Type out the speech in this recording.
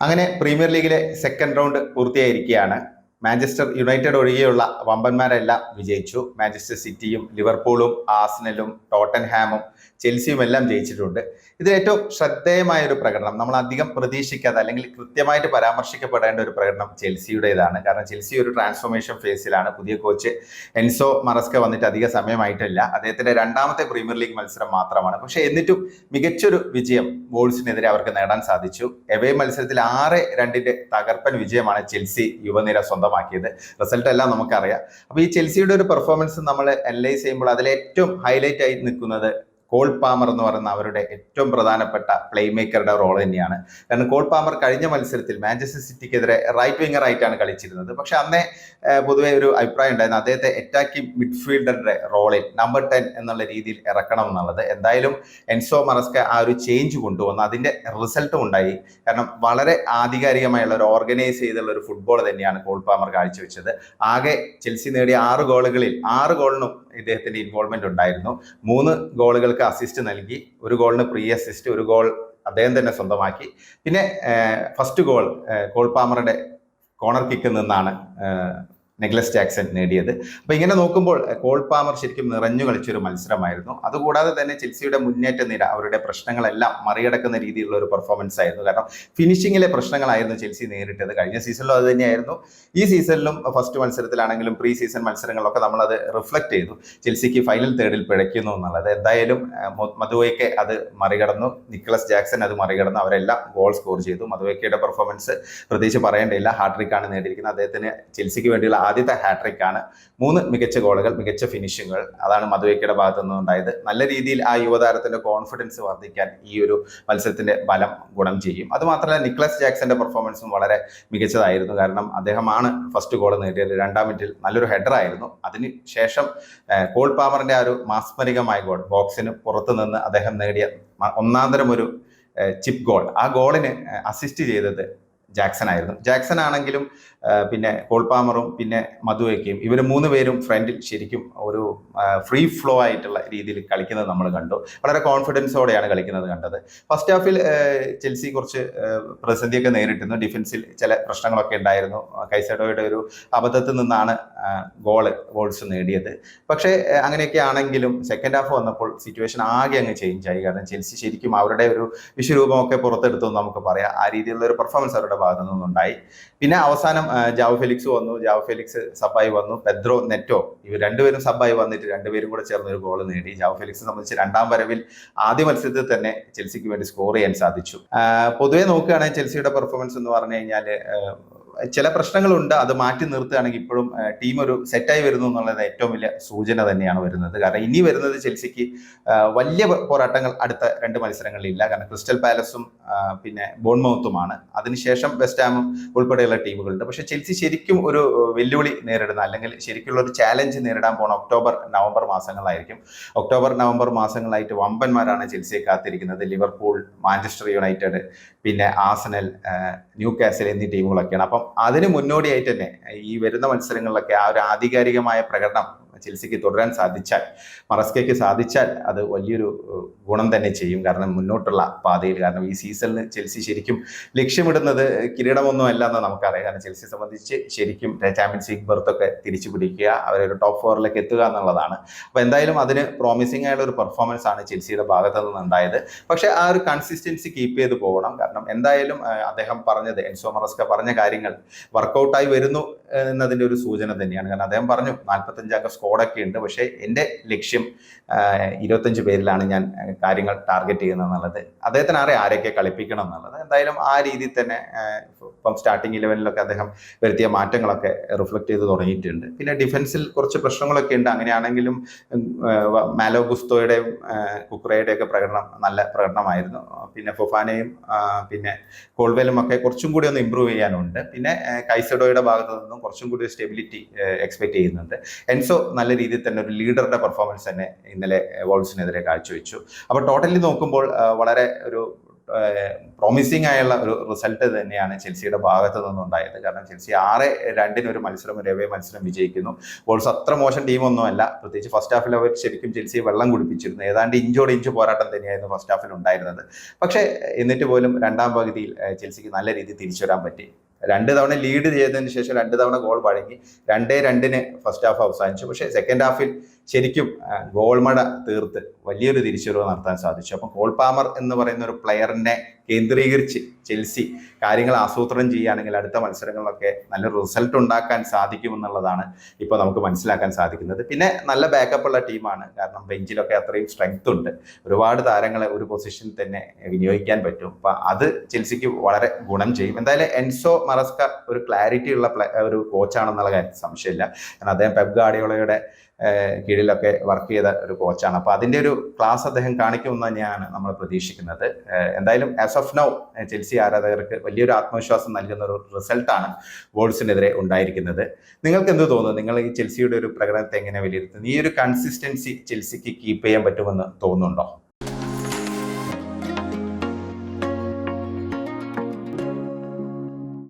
അങ്ങനെ പ്രീമിയർ ലീഗിലെ second round പൂർത്തിയായിരിക്കുകയാണ്. Manchester United ഒഴികെയുള്ള വമ്പന്മാരെല്ലാം വിജയിച്ചു. മാഞ്ചസ്റ്റർ സിറ്റിയും ലിവർപൂളും ആർസണലും ടോട്ടൻഹാമും ചെൽസിയും എല്ലാം ജയിച്ചിട്ടുണ്ട്. ഇതിൽ ഏറ്റവും ശ്രദ്ധേയമായ ഒരു പ്രകടനം, നമ്മൾ അധികം പ്രതീക്ഷിക്കാതെ അല്ലെങ്കിൽ കൃത്യമായിട്ട് പരാമർശിക്കപ്പെടേണ്ട ഒരു പ്രകടനം ചെൽസിയുടേതാണ്. കാരണം ചെൽസി ഒരു ട്രാൻസ്ഫോർമേഷൻ ഫേസിലാണ്. പുതിയ കോച്ച് എൻസോ മറസ്ക വന്നിട്ട് അധിക സമയമായിട്ടില്ല. അദ്ദേഹത്തിന്റെ രണ്ടാമത്തെ പ്രീമിയർ ലീഗ് മത്സരം മാത്രമാണ്. പക്ഷെ എന്നിട്ടും മികച്ചൊരു വിജയം വോൾസിനെതിരെ അവർക്ക് നേടാൻ സാധിച്ചു. എവേ മത്സരത്തിൽ 6-2 തകർപ്പൻ വിജയമാണ് ചെൽസി യുവനിര സ്വന്തമാക്കിയത്. റിസൾട്ട് എല്ലാം നമുക്കറിയാം. അപ്പൊ ഈ ചെൽസിയുടെ ഒരു പെർഫോമൻസ് നമ്മൾ അനലൈസ് ചെയ്യുമ്പോൾ അതിൽ ഏറ്റവും ഹൈലൈറ്റ് ആയി നിൽക്കുന്നത് കോൾ പാമർ എന്ന് പറയുന്ന അവരുടെ ഏറ്റവും പ്രധാനപ്പെട്ട പ്ലേ മേക്കറുടെ റോൾ തന്നെയാണ്. കാരണം കോൾ പാമർ കഴിഞ്ഞ മത്സരത്തിൽ മാഞ്ചസ്റ്റർ സിറ്റിക്കെതിരെ റൈറ്റ് വിംഗർ ആയിട്ടാണ് കളിച്ചിരുന്നത്. പക്ഷെ അന്നേ പൊതുവെ ഒരു അഭിപ്രായം ഉണ്ടായിരുന്നു അദ്ദേഹത്തെ അറ്റാക്കിംഗ് മിഡ്ഫീൽഡറുടെ റോളിൽ നമ്പർ 10 എന്നുള്ള രീതിയിൽ ഇറക്കണം എന്നുള്ളത്. എന്തായാലും എൻസോ മറസ്ക ആ ഒരു ചേഞ്ച് കൊണ്ടുവന്നു, അതിന്റെ റിസൾട്ടും ഉണ്ടായി. കാരണം വളരെ ആധികാരികമായുള്ള ഒരു ഓർഗനൈസ് ചെയ്തുള്ള ഒരു ഫുട്ബോൾ തന്നെയാണ് കോൾ പാമർ കാഴ്ചവെച്ചത്. ആകെ ചെൽസി നേടിയ 6 ഗോളുകളിൽ 6 ഗോളിനും ഇദ്ദേഹത്തിന്റെ ഇൻവോൾവ്മെന്റ് ഉണ്ടായിരുന്നു. 3 ഗോളുകൾക്ക് അസിസ്റ്റ് നൽകി, 1 ഗോളിന് പ്രീ അസിസ്റ്റ്, 1 ഗോൾ അദ്ദേഹം തന്നെ സ്വന്തമാക്കി. പിന്നെ ഫസ്റ്റ് ഗോൾ കോൾ പാമറുടെ കോർണർ കിക്കിൽ നിന്നാണ് നിക്ലസ് ജാക്സൺ നേടിയത്. അപ്പൊ ഇങ്ങനെ നോക്കുമ്പോൾ കോൾ പാമർ ശരിക്കും നിറഞ്ഞു കളിച്ചൊരു മത്സരമായിരുന്നു. അതുകൂടാതെ തന്നെ ചെൽസിയുടെ മുന്നേറ്റ നിര അവരുടെ പ്രശ്നങ്ങളെല്ലാം മറികടക്കുന്ന രീതിയിലുള്ള ഒരു പെർഫോമൻസ് ആയിരുന്നു. കാരണം ഫിനിഷിങ്ങിലെ പ്രശ്നങ്ങളായിരുന്നു ചെൽസി നേരിട്ടത്. കഴിഞ്ഞ സീസണിലും അത് തന്നെയായിരുന്നു, ഈ സീസണിലും. ഫസ്റ്റ് മത്സരത്തിലാണെങ്കിലും പ്രീ സീസൺ മത്സരങ്ങളിലൊക്കെ നമ്മൾ അത് റിഫ്ലക്ട് ചെയ്തു. ചെൽസിക്ക് ഫൈനൽ തേർഡിൽ പിഴയ്ക്കുന്നു എന്നുള്ളത്. എന്തായാലും മധുവയ്ക്ക് അത് മറികടന്നു, നിക്ലസ് ജാക്സൺ അത് മറികടന്നു, അവരെല്ലാം ഗോൾ സ്കോർ ചെയ്തു. മധുവയ്ക്കയുടെ പെർഫോമൻസ് പ്രത്യേകിച്ച് പറയേണ്ടയില്ല, ഹാട്രിക്കാണ് നേടിയിരിക്കുന്നത്. അദ്ദേഹത്തിന് ചെൽസിക്ക് വേണ്ടിയുള്ള ആദ്യത്തെ ഹാട്രിക് ആണ്. 3 മികച്ച ഗോളുകൾ, മികച്ച ഫിനിഷിങ്ങുകൾ, അതാണ് മധുവയ്ക്കയുടെ ഭാഗത്തു നിന്നുണ്ടായത്. നല്ല രീതിയിൽ ആ യുവതാരത്തിന്റെ കോൺഫിഡൻസ് വർദ്ധിക്കാൻ ഈ ഒരു മത്സരത്തിന്റെ ബലം ഗുണം ചെയ്യും. അതുമാത്രമല്ല നിക്ലസ് ജാക്സന്റെ പെർഫോമൻസും വളരെ മികച്ചതായിരുന്നു. കാരണം അദ്ദേഹമാണ് ഫസ്റ്റ് ഗോൾ നേടിയത്. 2-ാം മിനിറ്റിൽ നല്ലൊരു ഹെഡർ ആയിരുന്നു. അതിനുശേഷം കോൾ പാമറിന്റെ ആ ഒരു മാസ്മരികമായ ഗോൾ, ബോക്സിന് പുറത്തു നിന്ന് അദ്ദേഹം നേടിയ ഒന്നാന്തരം ഒരു ചിപ്പ് ഗോൾ, ആ ഗോളിന് അസിസ്റ്റ് ചെയ്തത് ജാക്സൺ ആയിരുന്നു. ജാക്സൺ ആണെങ്കിലും പിന്നെ കോൾ പാമറും പിന്നെ മധുവയ്ക്കയും ഇവർ 3 പേരും ഫ്രണ്ടിൽ ശരിക്കും ഒരു ഫ്രീ ഫ്ലോ ആയിട്ടുള്ള രീതിയിൽ കളിക്കുന്നത് നമ്മൾ കണ്ടു. വളരെ കോൺഫിഡൻസോടെയാണ് കളിക്കുന്നത് കണ്ടത്. ഫസ്റ്റ് ഹാഫിൽ ചെൽസി കുറച്ച് പ്രതിസന്ധിയൊക്കെ നേരിട്ടിരുന്നു. ഡിഫൻസിൽ ചില പ്രശ്നങ്ങളൊക്കെ ഉണ്ടായിരുന്നു. കൈസഡോയുടെ ഒരു അബദ്ധത്തിൽ നിന്നാണ് ഗോൾസ് നേടിയത്. പക്ഷേ അങ്ങനെയൊക്കെ ആണെങ്കിലും സെക്കൻഡ് ഹാഫ് വന്നപ്പോൾ സിറ്റുവേഷൻ ആകെ അങ്ങ് ചേഞ്ച് ആയി. കാരണം ചെൽസി ശരിക്കും അവരുടെ ഒരു വിശ്വരൂപമൊക്കെ പുറത്തെടുത്തു എന്ന് നമുക്ക് പറയാം. ആ രീതിയിലുള്ള ഒരു പെർഫോമൻസ് അവരുടെ ഭാഗത്തു നിന്നുണ്ടായി. പിന്നെ അവസാനം ജാവോ ഫെലിക്സ് വന്നു. ജാവോ ഫെലിക്സ് സബായി വന്നു. പെദ്രോ നെറ്റോ, ഇവർ 2 പേരും സബായി വന്നിട്ട് 2 പേരും കൂടെ ചേർന്ന് ഒരു ഗോൾ നേടി. ജാവോ ഫെലിക്സിനെ സംബന്ധിച്ച് 2-ാം വരവിൽ ആദ്യ മത്സരത്തിൽ തന്നെ ചെൽസിക്ക് വേണ്ടി സ്കോർ ചെയ്യാൻ സാധിച്ചു. പൊതുവെ നോക്കുകയാണെങ്കിൽ ചെൽസിയുടെ പെർഫോമൻസ് എന്ന് പറഞ്ഞു കഴിഞ്ഞാൽ ചില പ്രശ്നങ്ങളുണ്ട്, അത് മാറ്റി നിർത്തുകയാണെങ്കിൽ ഇപ്പോഴും ടീം ഒരു സെറ്റായി വരുന്നു എന്നുള്ളത് ഏറ്റവും വലിയ സൂചന തന്നെയാണ് വരുന്നത്. കാരണം ഇനി വരുന്നത് ചെൽസിക്ക് വലിയ പോരാട്ടങ്ങൾ അടുത്ത 2 മത്സരങ്ങളിലില്ല. കാരണം ക്രിസ്റ്റൽ പാലസും പിന്നെ ബോൺമൗത്തുമാണ്. അതിനുശേഷം വെസ്റ്റ് ഹാമും ഉൾപ്പെടെയുള്ള ടീമുകളുണ്ട്. പക്ഷെ ചെൽസി ശരിക്കും ഒരു വെല്ലുവിളി നേരിടുന്ന, അല്ലെങ്കിൽ ശരിക്കുള്ള ഒരു ചാലഞ്ച് നേരിടാൻ പോകുന്ന ഒക്ടോബർ നവംബർ മാസങ്ങളായിരിക്കും. ഒക്ടോബർ നവംബർ മാസങ്ങളായിട്ട് വമ്പന്മാരാണ് ചെൽസിയെ കാത്തിരിക്കുന്നത്. ലിവർപൂൾ, മാഞ്ചസ്റ്റർ യുണൈറ്റഡ്, പിന്നെ ആർസണൽ, ന്യൂ കാസൽ എന്നീ ടീമുകളൊക്കെയാണ്. അപ്പം അതിന് മുന്നോടിയായിട്ട് തന്നെ ഈ വരുന്ന മത്സരങ്ങളിലൊക്കെ ആ ഒരു ആധികാരികമായ പ്രകടനം ചെൽസിക്ക് തുടരാൻ സാധിച്ചാൽ, മറസ്കയ്ക്ക് സാധിച്ചാൽ അത് വലിയൊരു ഗുണം തന്നെ ചെയ്യും. കാരണം മുന്നോട്ടുള്ള പാതയിൽ, കാരണം ഈ സീസണിൽ ചെൽസി ശരിക്കും ലക്ഷ്യമിടുന്നത് കിരീടമൊന്നും അല്ല എന്ന് നമുക്കറിയാം. കാരണം ചെൽസിയെ സംബന്ധിച്ച് ശരിക്കും ചാമ്പ്യൻസ് ലീഗ് ബർത്തൊക്കെ തിരിച്ചു പിടിക്കുക, അവരൊരു ടോപ്പ് 4-ലേക്ക് എത്തുക എന്നുള്ളതാണ്. അപ്പോൾ എന്തായാലും അതിന് പ്രോമിസിംഗ് ആയുള്ള ഒരു പെർഫോമൻസ് ആണ് ചെൽസിയുടെ ഭാഗത്തു നിന്നുണ്ടായത്. പക്ഷേ ആ ഒരു കൺസിസ്റ്റൻസി കീപ്പ് ചെയ്ത് പോകണം. കാരണം എന്തായാലും അദ്ദേഹം പറഞ്ഞത്, എൻസോ മറസ്ക പറഞ്ഞ കാര്യങ്ങൾ വർക്കൗട്ടായി വരുന്നു എന്നതിൻ്റെ ഒരു സൂചന തന്നെയാണ്. കാരണം അദ്ദേഹം പറഞ്ഞു 45 സ്കോഡൊക്കെ ഉണ്ട്, പക്ഷേ എൻ്റെ ലക്ഷ്യം 25 പേരിലാണ് ഞാൻ കാര്യങ്ങൾ ടാർഗറ്റ് ചെയ്യുന്നത് എന്നുള്ളത്. അദ്ദേഹത്തിന് അറിയാം ആരെയൊക്കെ കളിപ്പിക്കണം എന്നുള്ളത്. എന്തായാലും ആ രീതിയിൽ തന്നെ ഇപ്പം സ്റ്റാർട്ടിംഗ് 11-ലൊക്കെ അദ്ദേഹം വരുത്തിയ മാറ്റങ്ങളൊക്കെ റിഫ്ലക്ട് ചെയ്ത് തുടങ്ങിയിട്ടുണ്ട്. പിന്നെ ഡിഫൻസിൽ കുറച്ച് പ്രശ്നങ്ങളൊക്കെ ഉണ്ട്. അങ്ങനെയാണെങ്കിലും മാലോ ഗുസ്തോയുടെയും കുക്രയുടെയും ഒക്കെ പ്രകടനം നല്ല പ്രകടനമായിരുന്നു. പിന്നെ ഫൊഫാനയും പിന്നെ കോൾവെലും ഒക്കെ കുറച്ചും കൂടി ഒന്ന് ഇമ്പ്രൂവ് ചെയ്യാനുണ്ട്. പിന്നെ കൈസഡോയുടെ ഭാഗത്തു നിന്നും കുറച്ചും കൂടി സ്റ്റെബിലിറ്റി എക്സ്പെക്ട് ചെയ്യുന്നുണ്ട്. എൻസോ നല്ല രീതിയിൽ തന്നെ ഒരു ലീഡറുടെ പെർഫോമൻസ് തന്നെ ഇന്നലെ വോൾസിനെതിരെ കാഴ്ചവെച്ചു. അപ്പോൾ ടോട്ടലി നോക്കുമ്പോൾ വളരെ ഒരു പ്രോമിസിംഗ് ആയുള്ള ഒരു റിസൾട്ട് തന്നെയാണ് ചെൽസിയുടെ ഭാഗത്ത് നിന്നുണ്ടായത്. കാരണം ചെൽസി 6-2 ഒരു മത്സരം, ഒരു എവേ മത്സരം വിജയിക്കുന്നു. വോൾസ് അത്ര മോശം ടീമൊന്നുമല്ല. പ്രത്യേകിച്ച് ഫസ്റ്റ് ഹാഫിൽ അവർ ശരിക്കും ചെൽസിയെ വെള്ളം കുടിപ്പിച്ചിരുന്നു. ഏതാണ്ട് ഇഞ്ചോട് ഇഞ്ച് പോരാട്ടം തന്നെയായിരുന്നു ഫസ്റ്റ് ഹാഫിൽ ഉണ്ടായിരുന്നത്. പക്ഷേ എന്നിട്ട് പോലും രണ്ടാം പകുതിയിൽ ചെൽസിക്ക് നല്ല രീതിയിൽ തിരിച്ചു വരാൻ പറ്റി. 2 തവണ ലീഡ് ചെയ്തതിന് ശേഷം 2 തവണ ഗോൾ വഴങ്ങി 2-2 ഫസ്റ്റ് ഹാഫ് അവസാനിച്ചു. പക്ഷേ സെക്കൻഡ് ഹാഫിൽ ശരിക്കും ഗോൾ മഴ തീർത്ത് വലിയൊരു തിരിച്ചുവരവ് നടത്താൻ സാധിച്ചു. അപ്പം കോൾ പാമർ എന്ന് പറയുന്ന ഒരു പ്ലെയറിനെ കേന്ദ്രീകരിച്ച് ചെൽസി കാര്യങ്ങൾ ആസൂത്രണം ചെയ്യുകയാണെങ്കിൽ അടുത്ത മത്സരങ്ങളിലൊക്കെ നല്ലൊരു റിസൾട്ട് ഉണ്ടാക്കാൻ സാധിക്കുമെന്നുള്ളതാണ് ഇപ്പോൾ നമുക്ക് മനസ്സിലാക്കാൻ സാധിക്കുന്നത്. പിന്നെ നല്ല ബാക്കപ്പ് ഉള്ള ടീമാണ്. കാരണം ബെഞ്ചിലൊക്കെ അത്രയും സ്ട്രെങ്ത് ഉണ്ട്. ഒരുപാട് താരങ്ങളെ ഒരു പൊസിഷനിൽ തന്നെ വിനിയോഗിക്കാൻ പറ്റും. അപ്പം അത് ചെൽസിക്ക് വളരെ ഗുണം ചെയ്യും. എന്തായാലും എൻസോ മറസ്ക ഒരു ക്ലാരിറ്റി ഉള്ള ഒരു കോച്ചാണെന്നുള്ള കാര്യത്തിൽ സംശയമില്ല. കാരണം അദ്ദേഹം പെപ് ഗാർഡിയോളയുടെ കീഴിലൊക്കെ വർക്ക് ചെയ്ത ഒരു കോച്ചാണ്. അപ്പോൾ അതിൻ്റെ ഒരു ക്ലാസ് അദ്ദേഹം കാണിക്കുമെന്ന് തന്നെയാണ് നമ്മൾ പ്രതീക്ഷിക്കുന്നത്. എന്തായാലും ആസ് ഓഫ് നൗ ചെൽസി ആരാധകർക്ക് വലിയൊരു ആത്മവിശ്വാസം നൽകുന്ന ഒരു റിസൾട്ടാണ് വോൾസിനെതിരെ ഉണ്ടായിരിക്കുന്നത്. നിങ്ങൾക്ക് എന്ത് തോന്നുന്നു? നിങ്ങൾ ഈ ചെൽസിയുടെ ഒരു പ്രകടനത്തെ എങ്ങനെ വിലയിരുത്തുന്നു? ഈ ഒരു കൺസിസ്റ്റൻസി ചെൽസിക്ക് കീപ്പ് ചെയ്യാൻ പറ്റുമെന്ന് തോന്നുന്നുണ്ടോ?